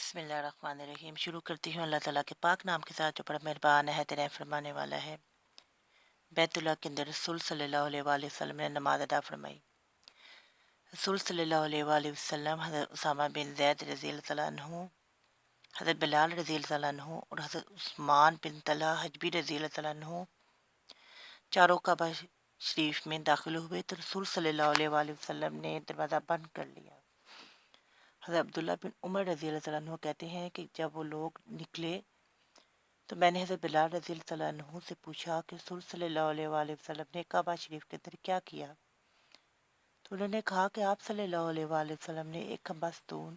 بسم اللہ الرحمن الرحیم۔ شروع کرتی ہوں اللہ تعالیٰ کے پاک نام کے ساتھ جو بڑا مہربان ہے، رحم فرمانے والا ہے۔ بیت اللہ کے اندر رسول صلی اللہ علیہ وآلہ وسلم نے نماز ادا فرمائی۔ رسول صلی اللہ علیہ وآلہ وسلم، حضرت اسامہ بن زید رضی اللہ تعالیٰ عنہ، حضرت بلال رضی اللہ تعالیٰ عنہ اور حضرت عثمان بن طلحہ حجبی رضی اللہ تعالیٰ عنہ چاروں کعبہ شریف میں داخل ہوئے تو رسول صلی اللہ علیہ وآلہ وسلم نے دروازہ بند کر لیا۔ حضرت عبداللہ بن عمر رضی اللہ تعالیٰ عنہ کہتے ہیں کہ جب وہ لوگ نکلے تو میں نے حضرت بلال رضی اللہ تعالیٰ عنہ سے پوچھا کہ رسول صلی اللہ علیہ وآلہ وسلم نے کعبہ شریف کے اندر کیا کیا؟ تو انہوں نے کہا کہ آپ صلی اللہ علیہ وآلہ وسلم نے ایک کھمبا ستون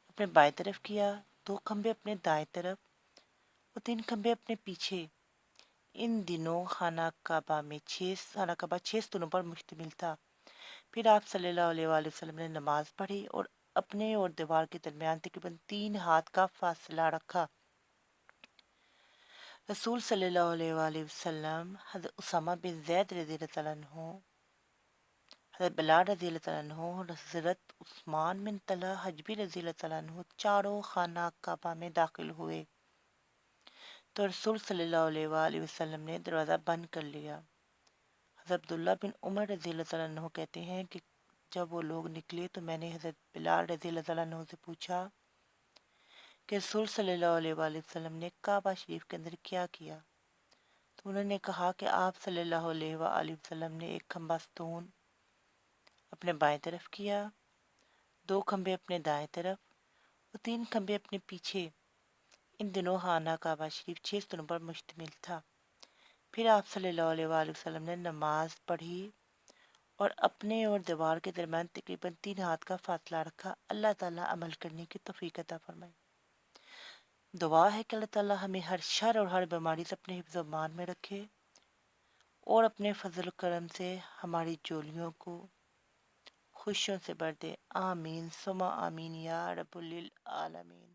اپنے بائیں طرف کیا، 2 کھمبے اپنے دائیں طرف اور 3 کھمبے اپنے پیچھے۔ ان دنوں خانہ کعبہ 6 ستونوں پر مشتمل تھا۔ پھر آپ صلی اللہ علیہ وآلہ وسلم نے نماز پڑھی اور اپنے اور دیوار کے درمیان تقریباً 3 ہاتھ کا فاصلہ رکھا۔ رسول صلی اللہ علیہ وآلہ وسلم، حضرت اسامہ بن زید رضی اللہ تعالیٰ عنہ، حضرت بلال رضی اللہ تعالیٰ عنہ اور حضرت عثمان بن طلحہ حجبی رضی اللہ تعالیٰ عنہ چاروں خانہ کعبہ میں داخل ہوئے تو رسول صلی اللہ علیہ وآلہ وسلم نے دروازہ بند کر لیا۔ حضرت عبداللہ بن عمر رضی اللہ تعالیٰ عنہ کہتے ہیں کہ جب وہ لوگ نکلے تو میں نے حضرت بلال رضی اللہ تعالیٰ عنہ سے پوچھا کہ رسول صلی اللہ علیہ وآلہ وسلم نے کعبہ شریف کے اندر کیا کیا؟ تو انہوں نے کہا کہ آپ صلی اللہ علیہ وآلہ وسلم نے ایک کھمبا ستون اپنے بائیں طرف کیا، 2 کھمبے اپنے دائیں طرف اور 3 کھمبے اپنے پیچھے۔ ان دنوں خانہ کعبہ شریف 6 ستونوں پر مشتمل تھا۔ پھر آپ صلی اللہ علیہ وآلہ وسلم نے نماز پڑھی اور اپنے اور دیوار کے درمیان تقریباً 3 ہاتھ کا فاصلہ رکھا۔ اللہ تعالیٰ عمل کرنے کی توفیق عطا فرمائے۔ دعا ہے کہ اللہ تعالیٰ ہمیں ہر شر اور ہر بیماری سے اپنے حفظ و امان میں رکھے اور اپنے فضل و کرم سے ہماری جولیوں کو خوشیوں سے بھر دے۔ آمین ثم آمین یا رب العالمین۔